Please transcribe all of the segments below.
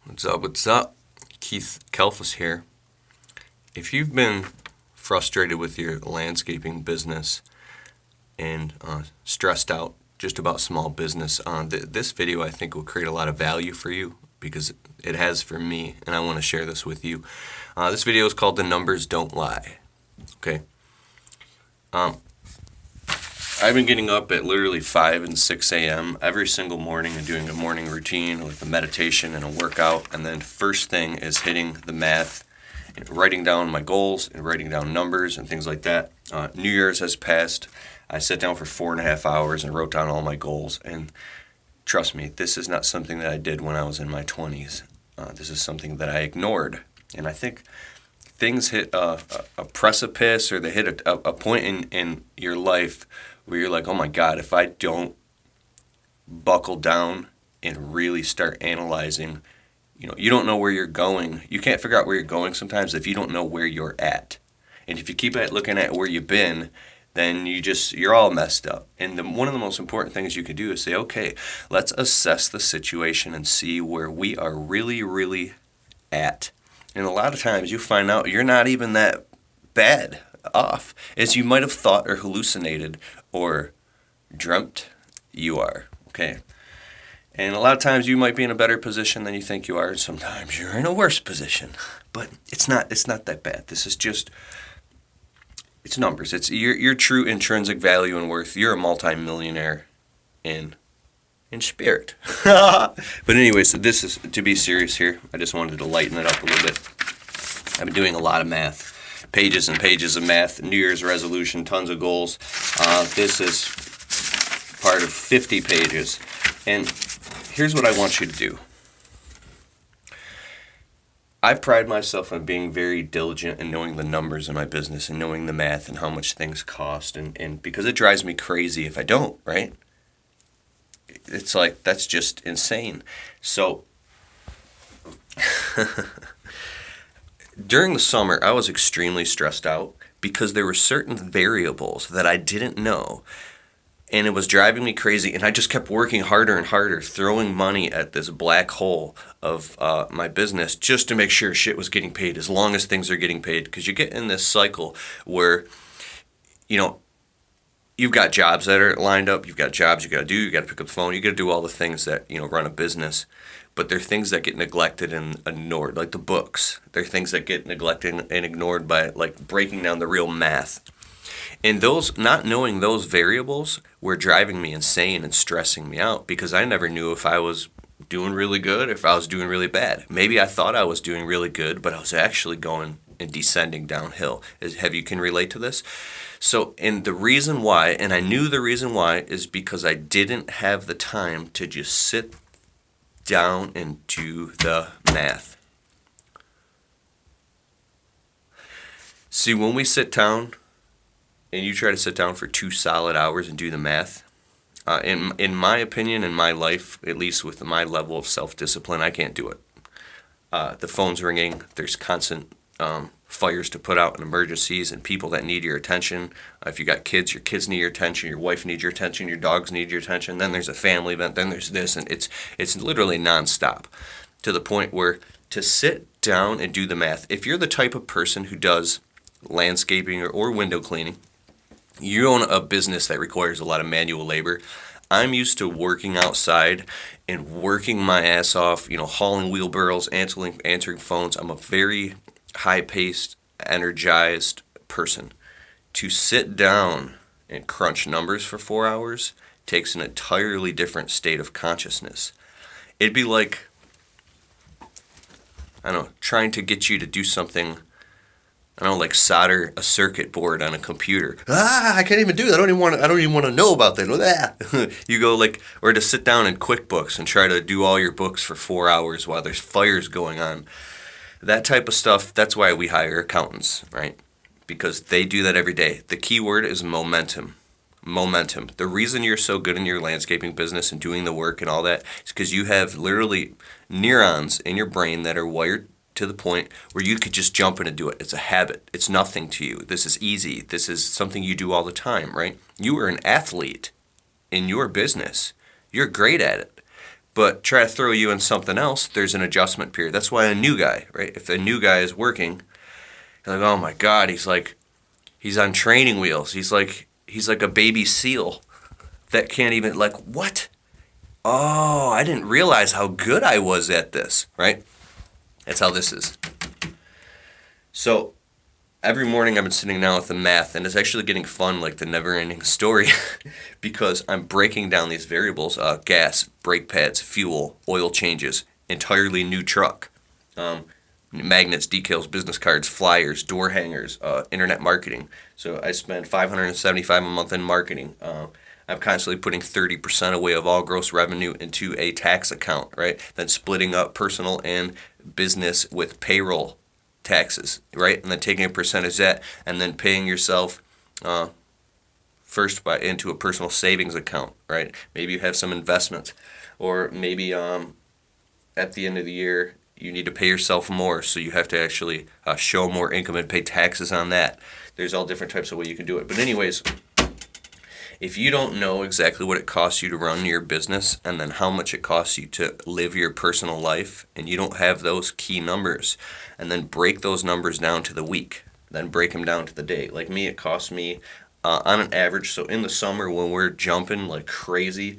What's up? What's up? Keith Kalfas here. If you've been frustrated with your landscaping business and stressed out just about small business, this video I think will create a lot of value for you because it has for me, and I want to share this with you. This video is called "The Numbers Don't Lie." Okay. I've been getting up at literally 5 and 6 a.m. every single morning and doing a morning routine with a meditation and a workout. And then first thing is hitting the math and writing down my goals and writing down numbers and things like that. New Year's has passed. I sat down for 4.5 hours and wrote down all my goals. And trust me, this is not something that I did when I was in my 20s. This is something that I ignored. And I think things hit a precipice, or they hit a point in your life where you're like, oh my God, if I don't buckle down and really start analyzing, you don't know where you're going. You can't figure out where you're going sometimes if you don't know where you're at. And if you keep looking at where you've been, then you're all messed up. And one of the most important things you can do is say, okay, let's assess the situation and see where we are really, really at. And a lot of times you find out you're not even that bad off as you might have thought or hallucinated or dreamt you are. Okay. And a lot of times you might be in a better position than you think you are, and sometimes you're in a worse position. But it's not that bad. This is just, it's numbers. It's your true intrinsic value and worth. You're a multimillionaire in spirit. But anyways, this is, to be serious here, I just wanted to lighten it up a little bit. I've been doing a lot of math. Pages and pages of math, New Year's resolution, tons of goals. This is part of 50 pages. And here's what I want you to do. I pride myself on being very diligent and knowing the numbers in my business and knowing the math and how much things cost. And because it drives me crazy if I don't, right? It's like, that's just insane. So during the summer, I was extremely stressed out because there were certain variables that I didn't know, and it was driving me crazy, and I just kept working harder and harder, throwing money at this black hole of my business just to make sure shit was getting paid as long as things are getting paid, because you get in this cycle where, you've got jobs that are lined up, you've got jobs you got to do, you got to pick up the phone, you got to do all the things that, run a business. But there are things that get neglected and ignored, like the books. There are things that get neglected and ignored by, like, breaking down the real math. And not knowing those variables were driving me insane and stressing me out because I never knew if I was doing really good or if I was doing really bad. Maybe I thought I was doing really good, but I was actually going and descending downhill. Have you can relate to this? So, and the reason why, and I knew the reason why, is because I didn't have the time to just sit down and do the math. See, when we sit down and you try to sit down for 2 solid hours and do the math, in my opinion, in my life, at least with my level of self-discipline, I can't do it. The phone's ringing. There's constant fires to put out in emergencies and people that need your attention. If you got kids, your kids need your attention, your wife needs your attention, your dogs need your attention, then there's a family event, then there's this, and it's literally nonstop to the point where to sit down and do the math, if you're the type of person who does landscaping or window cleaning, you own a business that requires a lot of manual labor. I'm used to working outside and working my ass off, hauling wheelbarrows, answering phones. I'm a very high-paced, energized person. To sit down and crunch numbers for 4 hours takes an entirely different state of consciousness. It'd be like, trying to get you to do something, like solder a circuit board on a computer. I can't even do that. I don't even want to know about that. You go or to sit down in QuickBooks and try to do all your books for 4 hours while there's fires going on. That type of stuff, that's why we hire accountants, right? Because they do that every day. The key word is momentum. Momentum. The reason you're so good in your landscaping business and doing the work and all that is because you have literally neurons in your brain that are wired to the point where you could just jump in and do it. It's a habit. It's nothing to you. This is easy. This is something you do all the time, right? You are an athlete in your business. You're great at it. But try to throw you in something else, there's an adjustment period. That's why a new guy, right? If a new guy is working, you're like, oh my God, he's on training wheels. He's like a baby seal that can't even, like, what? Oh, I didn't realize how good I was at this, right? That's how this is. So every morning I've been sitting down with the math, and it's actually getting fun, like the Neverending Story, because I'm breaking down these variables: gas, brake pads, fuel, oil changes, entirely new truck, magnets, decals, business cards, flyers, door hangers, internet marketing. So I spend $575 a month in marketing. I'm constantly putting 30% away of all gross revenue into a tax account, right? Then splitting up personal and business with payroll taxes, right? And then taking a percentage of that and then paying yourself first into a personal savings account, right? Maybe you have some investments, or maybe at the end of the year you need to pay yourself more, so you have to actually show more income and pay taxes on that. There's all different types of way you can do it. But anyways, if you don't know exactly what it costs you to run your business and then how much it costs you to live your personal life, and you don't have those key numbers, and then break those numbers down to the week, then break them down to the day. Like me, it costs me on an average, so in the summer when we're jumping like crazy,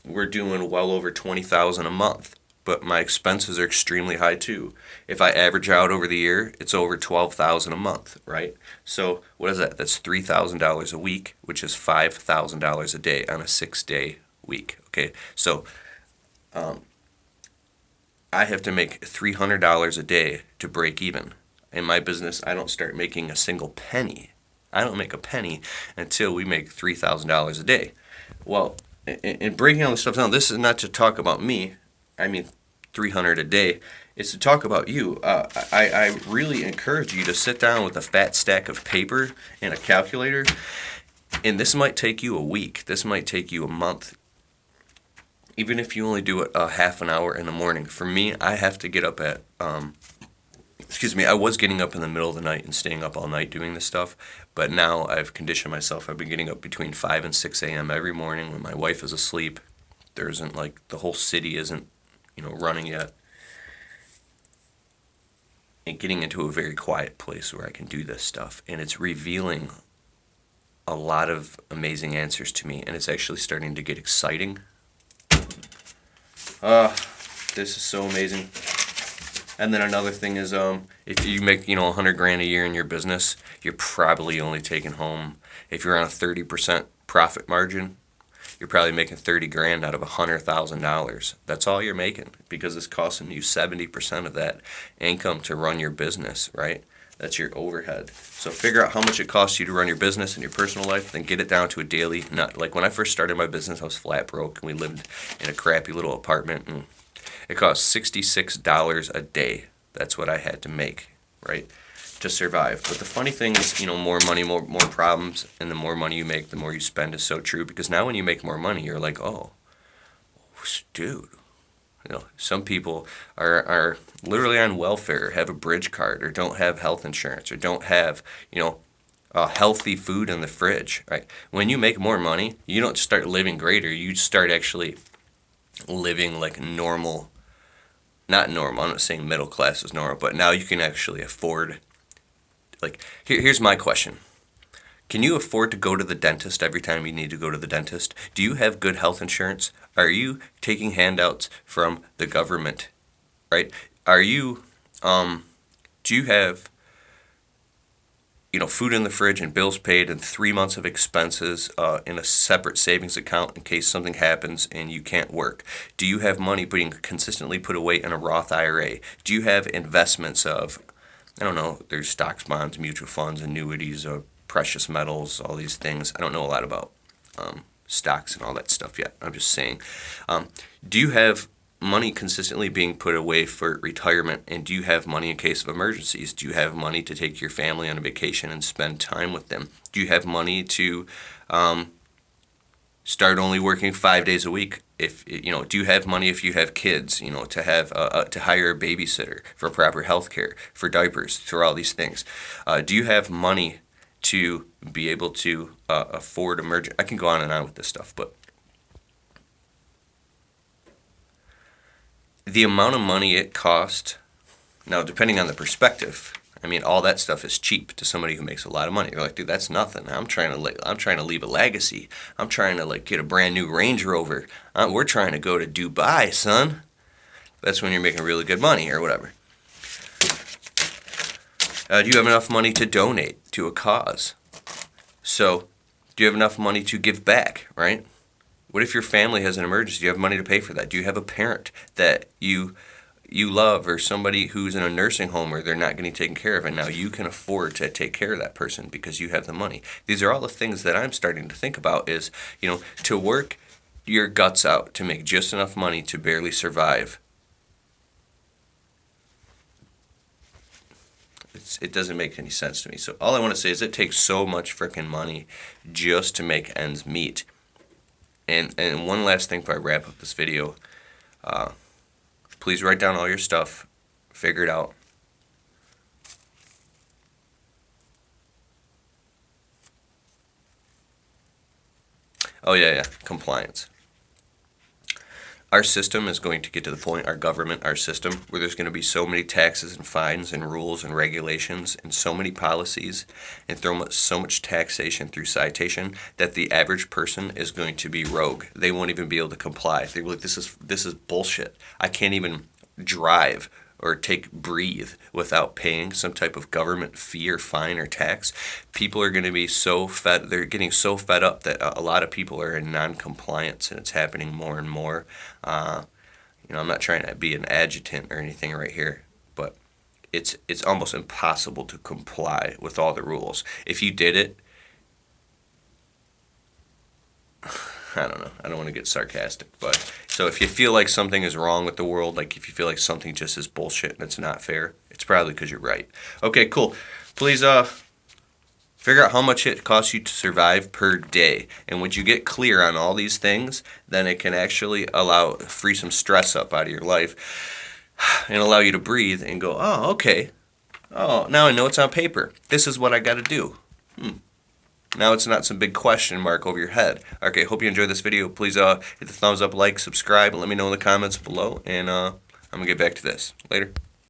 we're doing well over $20,000 a month. But my expenses are extremely high too. If I average out over the year, it's over $12,000 a month, right? So what is that? That's $3,000 a week, which is $5,000 a day on a 6-day week. Okay, so I have to make $300 a day to break even. In my business, I don't start making a single penny. I don't make a penny until we make $3,000 a day. Well, in breaking all this stuff down, this is not to talk about me. I mean, 300 a day. It's to talk about you. I really encourage you to sit down with a fat stack of paper and a calculator. And this might take you a week. This might take you a month. Even if you only do it a half an hour in the morning. For me, I have to get up at, I was getting up in the middle of the night and staying up all night doing this stuff. But now I've conditioned myself. I've been getting up between 5 and 6 a.m. every morning when my wife is asleep. There isn't, like, the whole city isn't running yet, and getting into a very quiet place where I can do this stuff, and it's revealing a lot of amazing answers to me, and it's actually starting to get exciting. This is so amazing. And then another thing is, if you make $100,000 a year in your business, you're probably only taking home, if you're on a 30% profit margin, you're probably making $30,000 out of $100,000. That's all you're making, because it's costing you 70% of that income to run your business, right? That's your overhead. So figure out how much it costs you to run your business and your personal life, then get it down to a daily nut. Like when I first started my business, I was flat broke, and we lived in a crappy little apartment, and it cost $66 a day. That's what I had to make, right, to survive. But the funny thing is, more money, more problems, and the more money you make, the more you spend is so true. Because now when you make more money, you're like, oh, dude. Some people are literally on welfare, or have a bridge card, or don't have health insurance, or don't have, healthy food in the fridge, right? When you make more money, you don't start living greater. You start actually living like normal. Not normal. I'm not saying middle class is normal, but now you can actually afford. Like, here's my question. Can you afford to go to the dentist every time you need to go to the dentist? Do you have good health insurance? Are you taking handouts from the government, right? Are you, do you have, food in the fridge and bills paid and 3 months of expenses in a separate savings account in case something happens and you can't work? Do you have money being consistently put away in a Roth IRA? Do you have investments of, I don't know, there's stocks, bonds, mutual funds, annuities, precious metals, all these things. I don't know a lot about stocks and all that stuff yet. I'm just saying. Do you have money consistently being put away for retirement? And do you have money in case of emergencies? Do you have money to take your family on a vacation and spend time with them? Do you have money to start only working 5 days a week? If do you have money if you have kids? To have to hire a babysitter for proper health care, for diapers, for all these things. Do you have money to be able to afford emergent? I can go on and on with this stuff, but the amount of money it cost, now depending on the perspective, I mean, all that stuff is cheap to somebody who makes a lot of money. You're like, dude, that's nothing. I'm trying to leave a legacy. I'm trying to like get a brand new Range Rover. We're trying to go to Dubai, son. That's when you're making really good money or whatever. Do you have enough money to donate to a cause? So, do you have enough money to give back, right? What if your family has an emergency? Do you have money to pay for that? Do you have a parent that you love, or somebody who's in a nursing home where they're not getting taken care of, and now you can afford to take care of that person because you have the money? These are all the things that I'm starting to think about is, to work your guts out to make just enough money to barely survive. It doesn't make any sense to me. So all I want to say is it takes so much freaking money just to make ends meet. And one last thing before I wrap up this video, please write down all your stuff, figure it out. Oh yeah, compliance. Our system is going to get to the point, our government, our system, where there's going to be so many taxes and fines and rules and regulations and so many policies and so much taxation through citation that the average person is going to be rogue. They won't even be able to comply. They're like, this is bullshit. I can't even drive or breathe without paying some type of government fee or fine or tax. People are going to be they're getting so fed up that a lot of people are in non-compliance, and it's happening more and more. I'm not trying to be an adjutant or anything right here, but it's almost impossible to comply with all the rules. If you did it, I don't know. I don't want to get sarcastic, but so if you feel like something is wrong with the world, like if you feel like something just is bullshit and it's not fair, it's probably because you're right. Okay, cool. Please figure out how much it costs you to survive per day. And once you get clear on all these things, then it can actually free some stress up out of your life and allow you to breathe and go, oh, okay. Oh, now I know it's on paper. This is what I got to do. Now it's not some big question mark over your head. Okay, hope you enjoyed this video. Please hit the thumbs up, like, subscribe, and let me know in the comments below. And I'm going to get back to this. Later.